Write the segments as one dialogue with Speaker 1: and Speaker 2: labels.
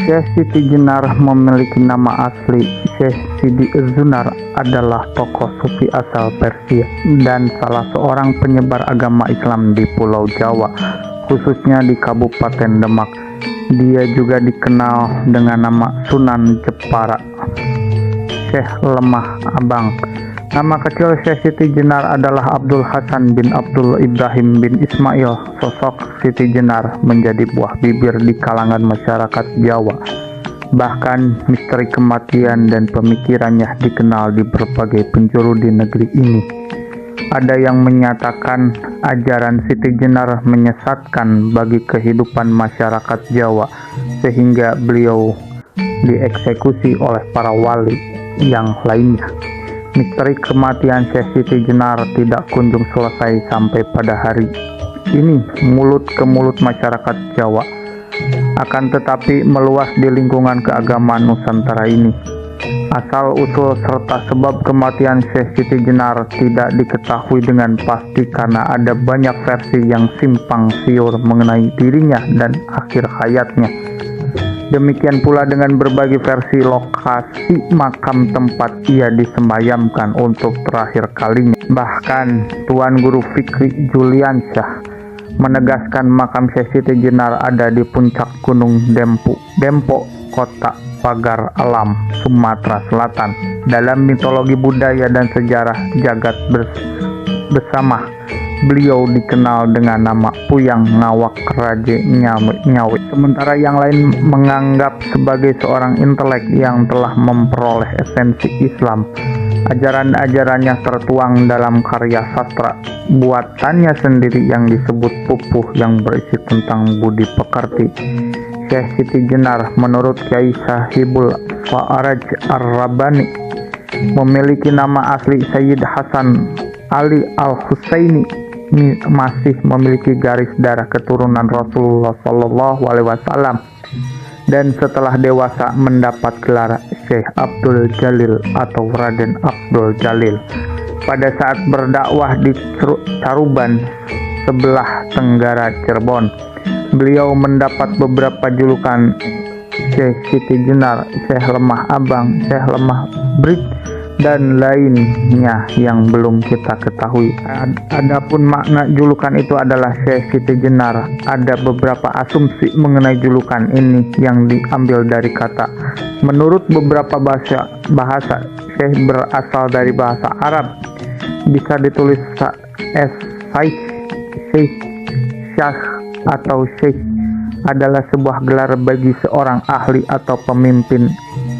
Speaker 1: Syekh Siti Jenar memiliki nama asli. Syekh Sidi Zunar adalah tokoh sufi asal Persia dan salah seorang penyebar agama Islam di Pulau Jawa, khususnya di Kabupaten Demak. Dia juga dikenal dengan nama Sunan Jepara, Syekh Lemah Abang. Nama kecil Syekh Siti Jenar adalah Abdul Hasan bin Abdul Ibrahim bin Ismail. Sosok Siti Jenar menjadi buah bibir di kalangan masyarakat Jawa. Bahkan misteri kematian dan pemikirannya dikenal di berbagai penjuru di negeri ini. Ada yang menyatakan ajaran Siti Jenar menyesatkan bagi kehidupan masyarakat Jawa, sehingga beliau dieksekusi oleh para wali yang lainnya. Misteri kematian Syekh Siti Jenar tidak kunjung selesai sampai pada hari ini mulut ke mulut masyarakat Jawa, akan tetapi meluas di lingkungan keagamaan Nusantara ini. Asal-usul serta sebab kematian Syekh Siti Jenar tidak diketahui dengan pasti karena ada banyak versi yang simpang siur mengenai dirinya dan akhir hayatnya. Demikian pula dengan berbagai versi lokasi makam tempat ia disemayamkan untuk terakhir kalinya. Bahkan Tuan Guru Fikri Juliansyah menegaskan makam Syekh Siti Jenar ada di puncak Gunung Dempo, Kota Pagar Alam, Sumatera Selatan. Dalam mitologi budaya dan sejarah jagat bersama, beliau dikenal dengan nama Puyang Ngawak Raje Nyawi. Sementara yang lain menganggap sebagai seorang intelek yang telah memperoleh esensi Islam. Ajaran-ajarannya tertuang dalam karya sastra buatannya sendiri yang disebut Pupuh, yang berisi tentang budi pekerti. Syekh Siti Jenar menurut Kiai Sahibul Fa'araj Ar-Rabbani memiliki nama asli Sayyid Hasan Ali Al-Husaini, masih memiliki garis darah keturunan Rasulullah SAW, dan setelah dewasa mendapat gelar Syekh Abdul Jalil atau Raden Abdul Jalil. Pada saat berdakwah di Caruban, sebelah tenggara Cirebon, beliau mendapat beberapa julukan: Syekh Siti Jenar, Syekh Lemah Abang, Syekh Lemah Brit, dan lainnya yang belum kita ketahui. Adapun makna julukan itu adalah Syekh Siti Jenar. Ada beberapa asumsi mengenai julukan ini yang diambil dari kata. Menurut beberapa bahasa Syekh berasal dari bahasa Arab. Bisa ditulis Syekh, Syekh atau Syekh adalah sebuah gelar bagi seorang ahli atau pemimpin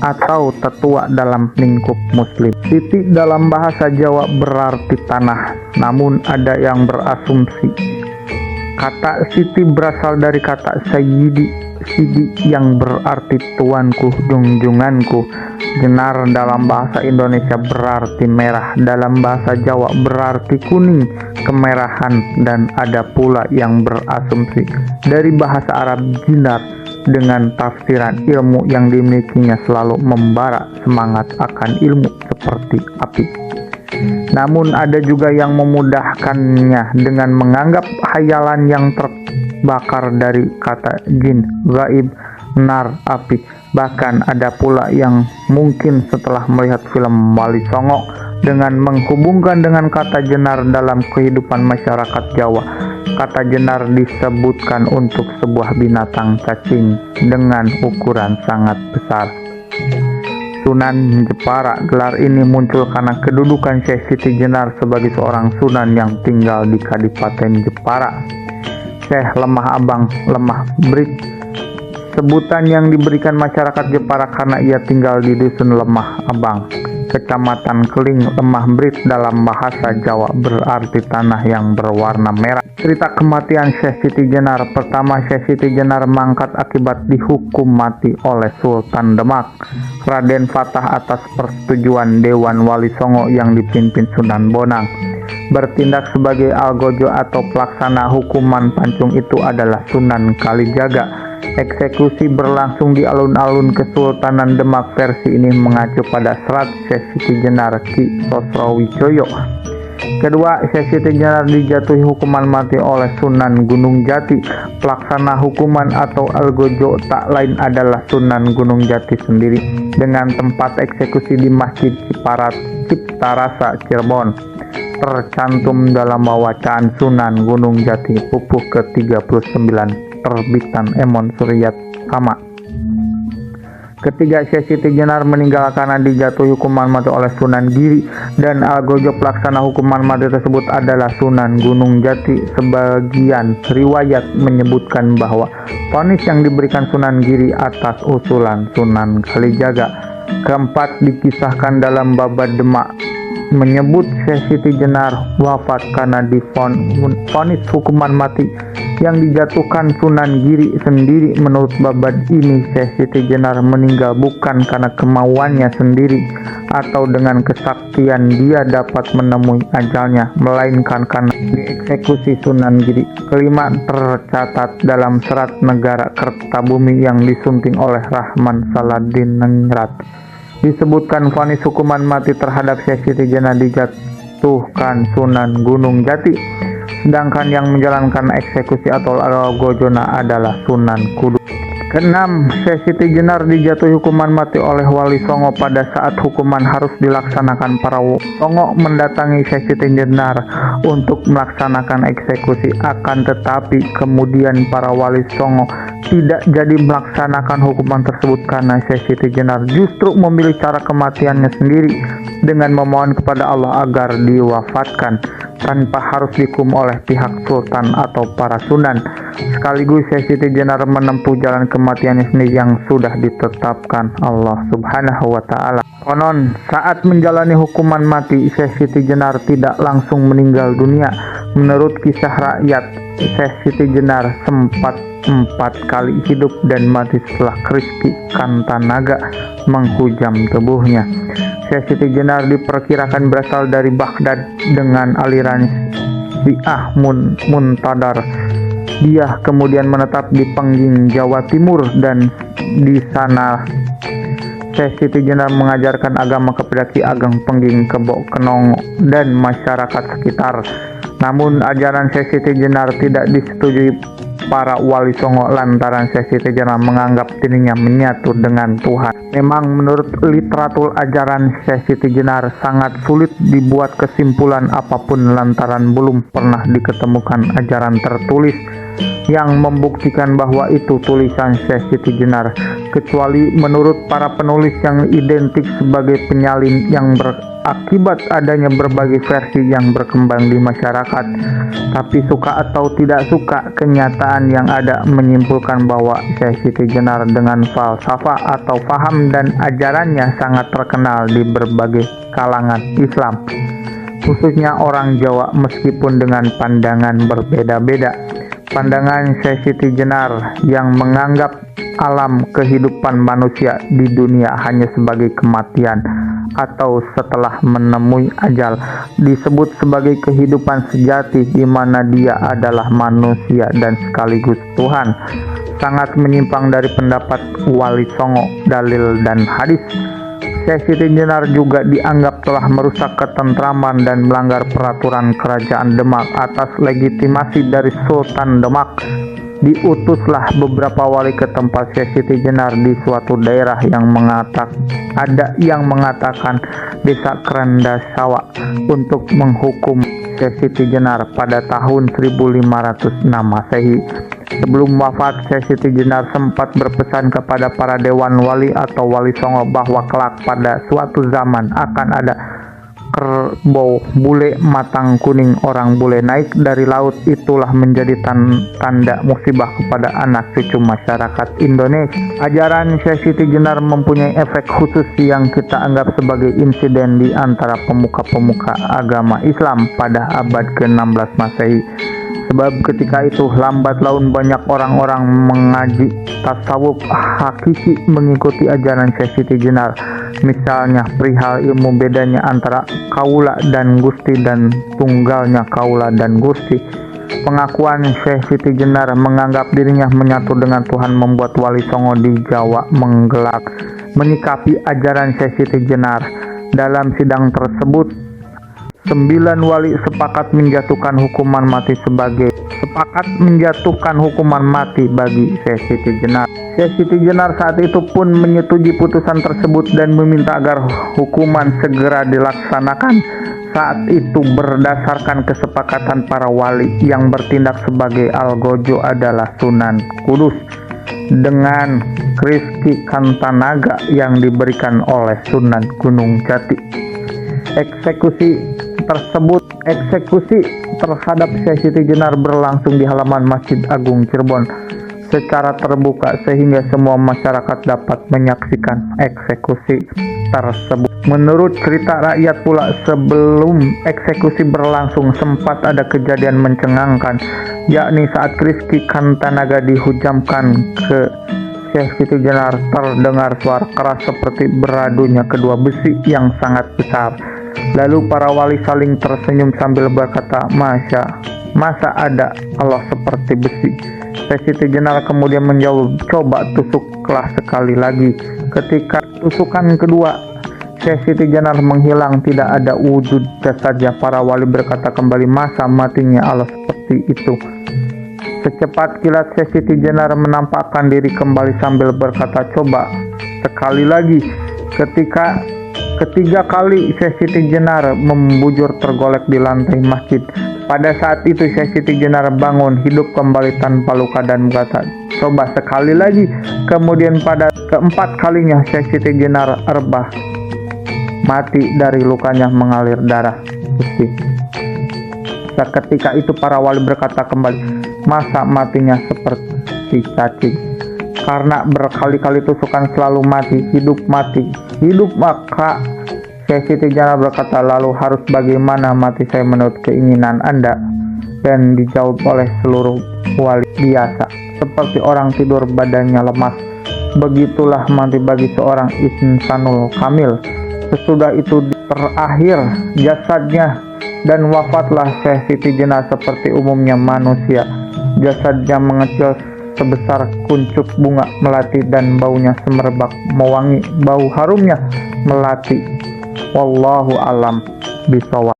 Speaker 1: atau tetua dalam lingkup muslim. Siti dalam bahasa Jawa berarti tanah, namun ada yang berasumsi kata Siti berasal dari kata Sidi yang berarti tuanku, junjunganku. Jenar dalam bahasa Indonesia berarti merah, dalam bahasa Jawa berarti kuning, kemerahan, dan ada pula yang berasumsi dari bahasa Arab jinar dengan tafsiran ilmu yang dimilikinya selalu membara semangat akan ilmu seperti api. Namun ada juga yang memudahkannya dengan menganggap hayalan yang terbakar dari kata jin, gaib, nar, api. Bahkan ada pula yang mungkin setelah melihat film Wali Songo dengan menghubungkan dengan kata jenar dalam kehidupan masyarakat Jawa. Kata jenar disebutkan untuk sebuah binatang cacing dengan ukuran sangat besar. Sunan Jepara, gelar ini muncul karena kedudukan Syekh Siti Jenar sebagai seorang sunan yang tinggal di Kadipaten Jepara. Syekh Lemah Abang, Lemah Brit, sebutan yang diberikan masyarakat Jepara karena ia tinggal di Dusun Lemah Abang, Kecamatan Keling, Lemah Brit dalam bahasa Jawa berarti tanah yang berwarna merah. Cerita kematian Syekh Siti Jenar. Pertama, Syekh Siti Jenar mangkat akibat dihukum mati oleh Sultan Demak, Raden Fatah, atas persetujuan Dewan Wali Songo yang dipimpin Sunan Bonang. Bertindak sebagai algojo atau pelaksana hukuman pancung itu adalah Sunan Kalijaga. Eksekusi berlangsung di alun-alun Kesultanan Demak. Versi ini mengacu pada serat Syekh Siti Jenar Ki Sosrowijoyo Kedua, Syekh Siti Jenar dijatuhi hukuman mati oleh Sunan Gunung Jati. Pelaksana hukuman atau algojo tak lain adalah Sunan Gunung Jati sendiri, dengan tempat eksekusi di Masjid Cipta Rasa, Cirebon. Tercantum dalam bawaan Sunan Gunung Jati, pupuh ke-39, terbitan Emon Suryat Sama. Ketiga, Syekh Siti Jenar meninggal karena dijatuhi hukuman mati oleh Sunan Giri, dan algojo pelaksana hukuman mati tersebut adalah Sunan Gunung Jati. Sebagian riwayat menyebutkan bahwa vonis yang diberikan Sunan Giri atas usulan Sunan Kalijaga. Keempat, dikisahkan dalam Babad Demak menyebut Syekh Siti Jenar wafat karena divonis hukuman mati yang dijatuhkan Sunan Giri sendiri. Menurut babad ini, Syekh Siti Jenar meninggal bukan karena kemauannya sendiri atau dengan kesaktian dia dapat menemui ajalnya, melainkan karena dieksekusi Sunan Giri. Kelima, tercatat dalam Serat Negara Kertabumi yang disunting oleh Rahman Saladin Ningrat. Disebutkan vonis hukuman mati terhadap Syekh Siti Jenar dijatuhkan Sunan Gunung Jati, sedangkan yang menjalankan eksekusi atau algojona adalah Sunan Kudus. Keenam, Syekh Siti Jenar dijatuhi hukuman mati oleh Wali Songo pada saat hukuman harus dilaksanakan. Para Songo mendatangi Syekh Siti Jenar untuk melaksanakan eksekusi, akan tetapi kemudian para Wali Songo tidak jadi melaksanakan hukuman tersebut karena Syekh Siti Jenar justru memilih cara kematiannya sendiri dengan memohon kepada Allah agar diwafatkan tanpa harus dihukum oleh pihak sultan atau para sunan. Sekaligus Syekh Siti Jenar menempuh jalan kematiannya sendiri yang sudah ditetapkan Allah Subhanahu wa Ta'ala. Konon saat menjalani hukuman mati, Syekh Siti Jenar tidak langsung meninggal dunia. Menurut kisah rakyat, Syekh Siti Jenar sempat 4 kali hidup dan mati setelah Kristi Kantanaga menghujam tubuhnya. Syekh Siti Jenar diperkirakan berasal dari Baghdad dengan aliran Syiah Muntadar. Dia kemudian menetap di Pengging, Jawa Timur, dan di sana Syekh Siti Jenar mengajarkan agama kepada Ki Ageng Pengging, Kebo Kenongo, dan masyarakat sekitar. Namun ajaran Syekh Siti Jenar tidak disetujui para Wali Songo lantaran Syekh Siti Jenar menganggap dirinya menyatu dengan Tuhan. Memang menurut literatur ajaran Syekh Siti Jenar sangat sulit dibuat kesimpulan apapun lantaran belum pernah diketemukan ajaran tertulis yang membuktikan bahwa itu tulisan Syekh Siti Jenar, kecuali menurut para penulis yang identik sebagai penyalin yang berakibat adanya berbagai versi yang berkembang di masyarakat. Tapi suka atau tidak suka, kenyataan yang ada menyimpulkan bahwa Syekh Siti Jenar dengan falsafah atau faham dan ajarannya sangat terkenal di berbagai kalangan Islam, khususnya orang Jawa, meskipun dengan pandangan berbeda-beda. Pandangan Syekh Siti Jenar yang menganggap alam kehidupan manusia di dunia hanya sebagai kematian atau setelah menemui ajal, disebut sebagai kehidupan sejati di mana dia adalah manusia dan sekaligus Tuhan, sangat menyimpang dari pendapat Wali Songo, dalil dan hadis. Syekh Siti Jenar juga dianggap telah merusak ketentraman dan melanggar peraturan kerajaan Demak atas legitimasi dari Sultan Demak. Diutuslah beberapa wali ke tempat Syekh Siti Jenar di suatu daerah yang mengatakan Desa Kerendasawa untuk menghukum Syekh Siti Jenar pada tahun 1506 Masehi. Sebelum wafat, Syekh Siti Jenar sempat berpesan kepada para dewan wali atau wali songo bahwa kelak pada suatu zaman akan ada kerbau bule matang kuning orang bule naik dari laut. Itulah menjadi tanda musibah kepada anak cucu masyarakat Indonesia. Ajaran Syekh Siti Jenar mempunyai efek khusus yang kita anggap sebagai insiden di antara pemuka-pemuka agama Islam pada abad ke-16 Masehi. Sebab ketika itu lambat laun banyak orang-orang mengaji tasawuf hakiki mengikuti ajaran Syekh Siti Jenar. Misalnya perihal ilmu bedanya antara kaula dan gusti dan tunggalnya kaula dan gusti. Pengakuan Syekh Siti Jenar menganggap dirinya menyatu dengan Tuhan membuat Wali Songo di Jawa menggelak menyikapi ajaran Syekh Siti Jenar. Dalam sidang tersebut, 9 wali sepakat menjatuhkan hukuman mati bagi Syekh Siti Jenar. Syekh Siti Jenar saat itu pun menyetujui putusan tersebut dan meminta agar hukuman segera dilaksanakan. Saat itu berdasarkan kesepakatan para wali, yang bertindak sebagai algojo adalah Sunan Kudus dengan Rizky Kantanaga yang diberikan oleh Sunan Gunung Jati. Eksekusi terhadap Syekh Siti Jenar berlangsung di halaman Masjid Agung Cirebon secara terbuka sehingga semua masyarakat dapat menyaksikan eksekusi tersebut. Menurut cerita rakyat pula, sebelum eksekusi berlangsung sempat ada kejadian mencengangkan, yakni saat Rizky Kantanaga dihujamkan ke Syekh Siti Jenar, terdengar suara keras seperti beradunya kedua besi yang sangat besar. Lalu para wali saling tersenyum sambil berkata, masa ada Allah seperti besi. Syekh Siti Jenar kemudian menjawab, coba tusuklah sekali lagi. Ketika tusukan kedua, Syekh Siti Jenar menghilang, tidak ada wujud jasadnya. Para wali berkata kembali, masa matinya Allah seperti itu. Secepat kilat Syekh Siti Jenar menampakkan diri kembali sambil berkata, coba sekali lagi. Ketiga kali Syekh Siti Jenar membujur tergolek di lantai masjid. Pada saat itu Syekh Siti Jenar bangun, hidup kembali tanpa luka dan berkata, coba sekali lagi. Kemudian pada keempat kalinya Syekh Siti Jenar rebah mati dari lukanya mengalir darah putih. Seketika itu para wali berkata kembali, masa matinya seperti cacing. Karena berkali-kali tusukan selalu mati, hidup. Maka Syekh Siti Jenar berkata, lalu harus bagaimana mati saya menurut keinginan Anda? Dan dijawab oleh seluruh wali, biasa, seperti orang tidur badannya lemas. Begitulah mati bagi seorang insanul kamil. Sesudah itu terakhir jasadnya dan wafatlah Syekh Siti Jenar seperti umumnya manusia. Jasadnya mengecil sebesar kuncup bunga melati dan baunya semerbak mewangi bau harumnya melati. Wallahu alam bishawab.